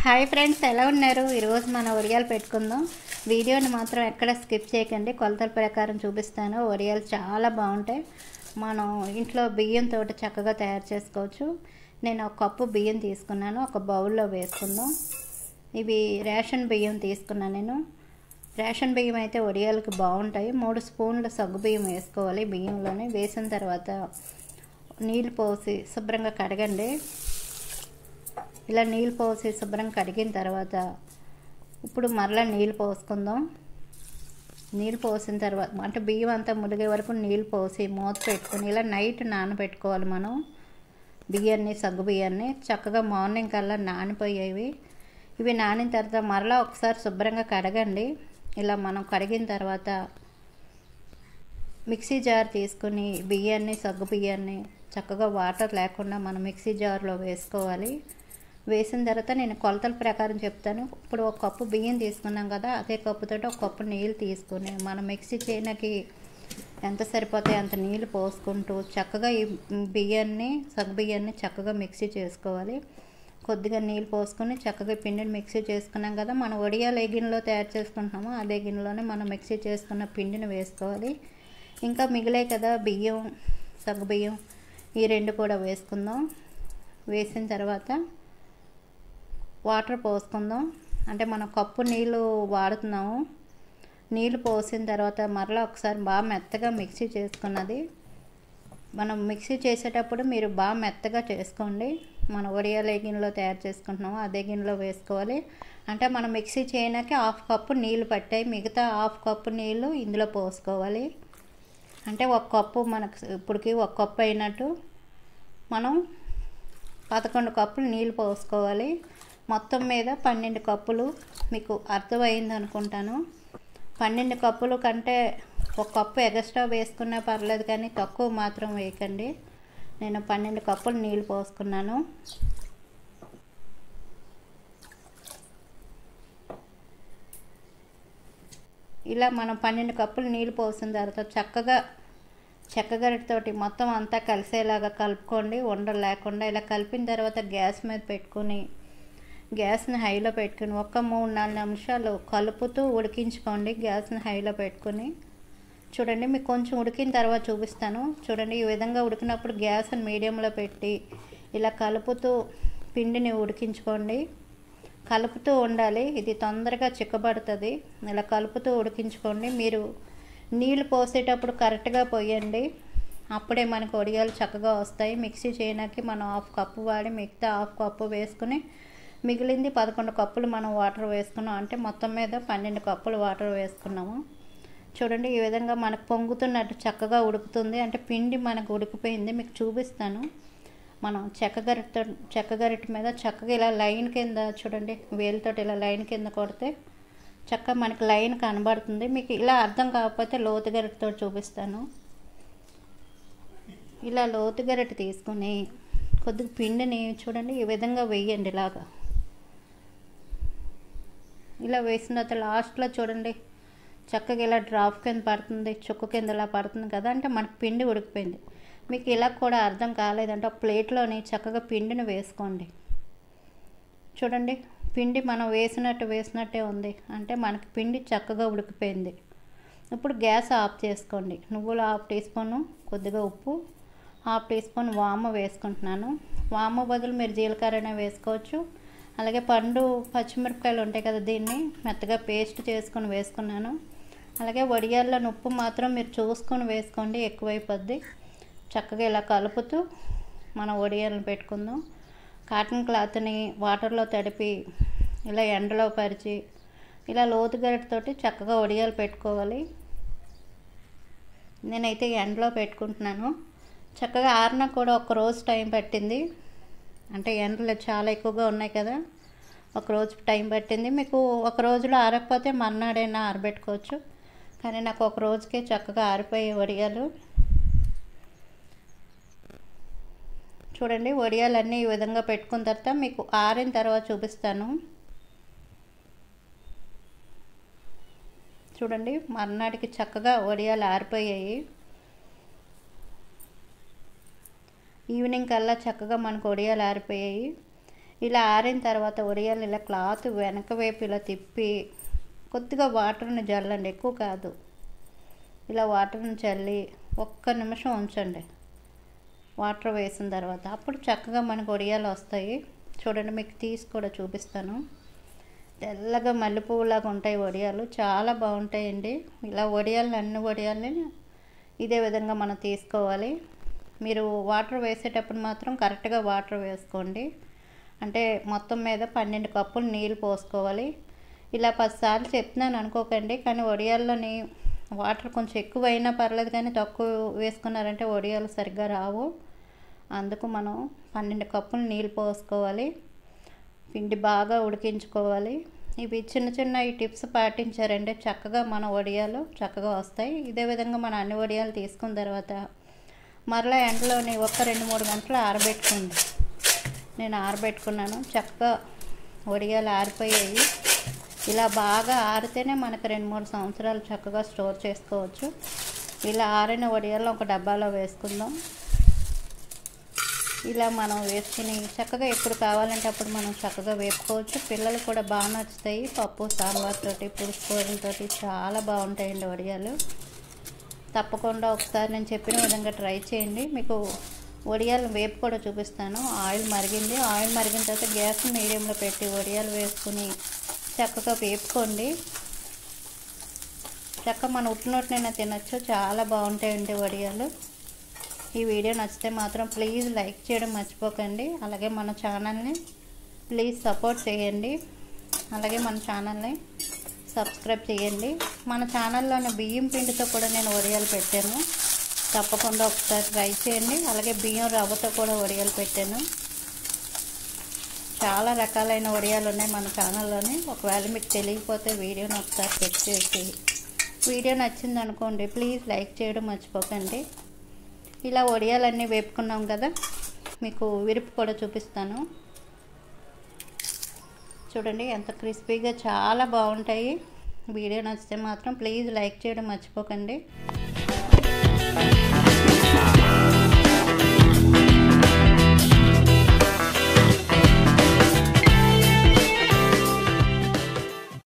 Hi friends, ఎలా ఉన్నారు? ఈరోజు మనం ఒడియాలు పెట్టుకుందాం. వీడియోని మాత్రం ఎక్కడ స్కిప్ చేయకండి. కొలతల ప్రకారం చూపిస్తాను. ఒడియాలు చాలా బాగుంటాయి. మనం ఇంట్లో బియ్యంతో చక్కగా తయారు చేసుకోవచ్చు. నేను ఒక కప్పు బియ్యం తీసుకున్నాను, ఒక బౌల్లో వేసుకుందాం. ఇవి రేషన్ బియ్యం తీసుకున్నాను నేను. రేషన్ బియ్యం అయితే ఒడియాలకి బాగుంటాయి. 3 స్పూన్ల సగ్గు బియ్యం వేసుకోవాలి. బియ్యంలోనే వేసిన తర్వాత నీళ్ళు పోసి శుభ్రంగా కడగండి. ఇలా నీళ్ళు పోసి శుభ్రంగా కడిగిన తర్వాత ఇప్పుడు మరలా నీళ్ళు పోసుకుందాం. నీళ్ళు పోసిన తర్వాత అంటే బియ్యం అంతా ములిగే వరకు నీళ్ళు పోసి మూత పెట్టుకొని ఇలా నైట్ నానబెట్టుకోవాలి. మనం బియ్యాన్ని, సగ్గు బియ్యాన్ని చక్కగా మార్నింగ్ కల్లా నానిపోయేవి. ఇవి నానిన తర్వాత మరలా ఒకసారి శుభ్రంగా కడగండి. ఇలా మనం కడిగిన తర్వాత మిక్సీ జార్ తీసుకుని బియ్యాన్ని, సగ్గు బియ్యాన్ని చక్కగా వాటర్ లేకుండా మనం మిక్సీ జార్లో వేసుకోవాలి. వేసిన తర్వాత నేను కొలతల ప్రకారం చెప్తాను. ఇప్పుడు ఒక కప్పు బియ్యం తీసుకున్నాం కదా, అదే కప్పుతో ఒక కప్పు నీళ్ళు తీసుకుని మనం మిక్సీ చేయడానికి ఎంత సరిపోతాయి అంత నీళ్ళు పోసుకుంటూ చక్కగా ఈ బియ్యాన్ని, సగ్గు బియ్యాన్ని చక్కగా మిక్సీ చేసుకోవాలి. కొద్దిగా నీళ్ళు పోసుకొని చక్కగా పిండిని మిక్సీ చేసుకున్నాం కదా, మనం వడియాలు ఏ గిన్నెలో తయారు చేసుకుంటున్నామో అదే గిన్నెలోనే మనం మిక్సీ చేసుకున్న పిండిని వేసుకోవాలి. ఇంకా మిగిలే కదా బియ్యం, సగ్గు బియ్యం, ఈ రెండు కూడా వేసుకుందాం. వేసిన తర్వాత వాటర్ పోసుకుందాం. అంటే మనం కప్పు నీళ్ళు వాడుతున్నాము. నీళ్ళు పోసిన తర్వాత మరలా ఒకసారి బాగా మెత్తగా మిక్సీ చేసుకున్నది. మనం మిక్సీ చేసేటప్పుడు మీరు బాగా మెత్తగా చేసుకోండి. మనం వడియాలు ఏ గిన్నెలో తయారు చేసుకుంటున్నామో అదే గిన్నెలో వేసుకోవాలి. అంటే మనం మిక్సీ చేయడానికి 1/2 కప్పు నీళ్ళు పట్టాయి, మిగతా 1/2 కప్పు నీళ్ళు ఇందులో పోసుకోవాలి. అంటే 1 కప్పు మనకు ఇప్పటికి 1 కప్పు అయినట్టు మనం 11 కప్పులు నీళ్ళు పోసుకోవాలి. మొత్తం మీద 12 కప్పులు. మీకు అర్థమైంది అనుకుంటాను. 12 కప్పులు కంటే 1 కప్పు ఎక్స్ట్రా వేసుకున్నా పర్లేదు, కానీ తక్కువ మాత్రం వేయకండి. నేను 12 కప్పులు నీళ్ళు పోసుకున్నాను. ఇలా మనం 12 కప్పులు నీళ్ళు పోసిన తర్వాత చక్కగా చెక్కగరిటతోటి మొత్తం అంతా కలిసేలాగా కలుపుకోండి, ఉండలు లేకుండా. ఇలా కలిపిన తర్వాత గ్యాస్ మీద పెట్టుకుని గ్యాస్ని హైలో పెట్టుకుని ఒక 3-4 నిమిషాలు కలుపుతూ ఉడికించుకోండి. గ్యాస్ని హైలో పెట్టుకుని చూడండి. మీకు కొంచెం ఉడికిన తర్వాత చూపిస్తాను. చూడండి, ఈ విధంగా ఉడికినప్పుడు గ్యాస్ని మీడియంలో పెట్టి ఇలా కలుపుతూ పిండిని ఉడికించుకోండి. కలుపుతూ ఉండాలి, ఇది తొందరగా చిక్కబడుతుంది. ఇలా కలుపుతూ ఉడికించుకోండి. మీరు నీళ్ళు పోసేటప్పుడు కరెక్ట్గా పోయండి, అప్పుడే మనకు వడియాలు చక్కగా వస్తాయి. మిక్సీ చేయడానికి మనం 1/2 కప్పు వాడి మిగతా 1/2 కప్పు వేసుకుని మిగిలింది 11 కప్పులు మనం వాటర్ వేసుకున్నాం. అంటే మొత్తం మీద 12 కప్పులు వాటర్ వేసుకున్నాము. చూడండి, ఈ విధంగా మనకు పొంగుతున్నట్టు చక్కగా ఉడుకుతుంది. అంటే పిండి మనకు ఉడికిపోయింది. మీకు చూపిస్తాను. మనం చెక్కగరిట మీద చక్కగా ఇలా లైన్ కింద చూడండి, వేలుతో ఇలా లైన్ కింద కొడితే చక్కగా మనకి లైన్ కనబడుతుంది. మీకు ఇలా అర్థం కాకపోతే లోతు గరిటతో చూపిస్తాను. ఇలా లోతు గరిట తీసుకుని కొద్దిగా పిండిని చూడండి ఈ విధంగా వేయండి. ఇలా వేసిన తర్వాత లాస్ట్లో చూడండి చక్కగా ఇలా డ్రాప్ కింద పడుతుంది, చుక్క కింద ఇలా పడుతుంది కదా, అంటే మనకి పిండి ఉడికిపోయింది. మీకు ఇలా కూడా అర్థం కాలేదంటే ఒక ప్లేట్లోని చక్కగా పిండిని వేసుకోండి. చూడండి, పిండి మనం వేసినట్టే ఉంది, అంటే మనకి పిండి చక్కగా ఉడికిపోయింది. ఇప్పుడు గ్యాస్ ఆఫ్ చేసుకోండి. నువ్వులు 1/2 టీ స్పూను, కొద్దిగా ఉప్పు, 1/2 టీ స్పూన్ వాము వేసుకుంటున్నాను. వాము బదులు మీరు జీలకర్ర వేసుకోవచ్చు. అలాగే పండు పచ్చిమిరపకాయలు ఉంటాయి కదా, దీన్ని మెత్తగా పేస్ట్ చేసుకొని వేసుకున్నాను. అలాగే వడియాల్లో ఉప్పు మాత్రం మీరు చూసుకొని వేసుకోండి, ఎక్కువైపోద్ది. చక్కగా ఇలా కలుపుతూ మనం వడియాలను పెట్టుకుందాం. కాటన్ క్లాత్ని వాటర్లో తడిపి ఇలా ఎండలో పరిచి ఇలా లోతు గరిటతోటి చక్కగా వడియాలు పెట్టుకోవాలి. నేనైతే ఎండలో పెట్టుకుంటున్నాను. చక్కగా ఆరిన కూడా 1 రోజు టైం పట్టింది. అంటే ఎండలు చాలా ఎక్కువగా ఉన్నాయి కదా, 1 రోజు టైం పట్టింది. మీకు 1 రోజులో ఆరకపోతే మర్నాడైనా ఆరబెట్టుకోవచ్చు, కానీ నాకు 1 రోజుకే చక్కగా ఆరిపోయే వడియాలు. చూడండి, వడియాలన్నీ ఈ విధంగా పెట్టుకున్న తర్వాత మీకు ఆరిన తర్వాత చూపిస్తాను. చూడండి, మర్నాటికి చక్కగా వడియాలు ఆరిపోయాయి. ఈవినింగ్ కల్లా చక్కగా మనకు వడియాలు ఆరిపోయాయి. ఇలా ఆరిన తర్వాత వడియాలు ఇలా క్లాత్ వెనక వైపు ఇలా తిప్పి కొద్దిగా వాటర్ని జల్లండి, ఎక్కువ కాదు. ఇలా వాటర్ని చల్లి ఒక్క నిమిషం ఉంచండి. వాటర్ వేసిన తర్వాత అప్పుడు చక్కగా మనకు వడియాలు వస్తాయి. చూడండి, మీకు తీసి కూడా చూపిస్తాను. తెల్లగా మల్లెపువ్వులాగా ఉంటాయి వడియాలు, చాలా బాగుంటాయండి. ఇలా వడియాలని అన్ని వడియాలని ఇదే విధంగా మనం తీసుకోవాలి. మీరు వాటర్ వేసేటప్పుడు మాత్రం కరెక్ట్గా వాటర్ వేసుకోండి. అంటే మొత్తం మీద 12 కప్పులు నీళ్ళు పోసుకోవాలి. ఇలా 10 సార్లు చెప్తున్నాను అనుకోకండి, కానీ వడియాల్లోని వాటర్ కొంచెం ఎక్కువైనా పర్లేదు, కానీ తక్కువ వేసుకున్నారంటే వడియాలు సరిగ్గా రావు. అందుకు మనం 12 కప్పులు నీళ్ళు పోసుకోవాలి. పిండి బాగా ఉడికించుకోవాలి. ఇవి చిన్న చిన్న ఈ టిప్స్ పాటించారంటే చక్కగా మన వడియాలు చక్కగా వస్తాయి. ఇదే విధంగా మనం అన్ని వడియాలు తీసుకున్న తర్వాత మరలా ఎండలోని ఒక 2-3 గంటలు ఆరబెట్టుకోండి. నేను ఆరబెట్టుకున్నాను. చక్కగా వడియాలు ఆరిపోయాయి. ఇలా బాగా ఆరితేనే మనకు 2-3 సంవత్సరాలు చక్కగా స్టోర్ చేసుకోవచ్చు. ఇలా ఆరిన వడియాలు ఒక డబ్బాలో వేసుకుందాం. ఇలా మనం వేసుకుని చక్కగా ఎప్పుడు కావాలంటే అప్పుడు మనం చక్కగా వేపుకోవచ్చు. పిల్లలు కూడా బాగా నచ్చుతాయి. పప్పు సాంబార్ తోటి, పులుసు కూరలతోటి చాలా బాగుంటాయండి వడియాలు. తప్పకుండా ఒకసారి నేను చెప్పిన విధంగా ట్రై చేయండి. మీకు వడియాలు వేపు కూడా చూపిస్తాను. ఆయిల్ మరిగింది. ఆయిల్ మరిగిన తర్వాత గ్యాస్ మీడియంలో పెట్టి వడియాలు వేసుకుని చక్కగా వేపుకోండి. చక్కగా మన ఉట్టినోటినైనా తినచ్చు. చాలా బాగుంటాయండి వడియాలు. ఈ వీడియో నచ్చితే మాత్రం ప్లీజ్ లైక్ చేయడం మర్చిపోకండి. అలాగే మన ఛానల్ని ప్లీజ్ సపోర్ట్ చేయండి. అలాగే మన ఛానల్ని సబ్స్క్రైబ్ చేయండి. మన ఛానల్లోని బియ్యం పిండితో కూడా నేను వడియాలు పెట్టాను. తప్పకుండా ఒకసారి ట్రై చేయండి. అలాగే బియ్యం రవ్వతో కూడా వడియాలు పెట్టాను. చాలా రకాలైన వడియాలు ఉన్నాయి మన ఛానల్లోని. ఒకవేళ మీకు తెలియకపోతే వీడియోని ఒకసారి చెక్ చేసి, వీడియో నచ్చింది అనుకోండి ప్లీజ్ లైక్ చేయడం మర్చిపోకండి. ఇలా వడియాలన్నీ వేపుకున్నాం కదా, మీకు విరుపు కూడా చూపిస్తాను. చూడండి ఎంత క్రిస్పీగా చాలా బాగుంటాయి. వీడియో నచ్చితే మాత్రం ప్లీజ్ లైక్ చేయడం మర్చిపోకండి.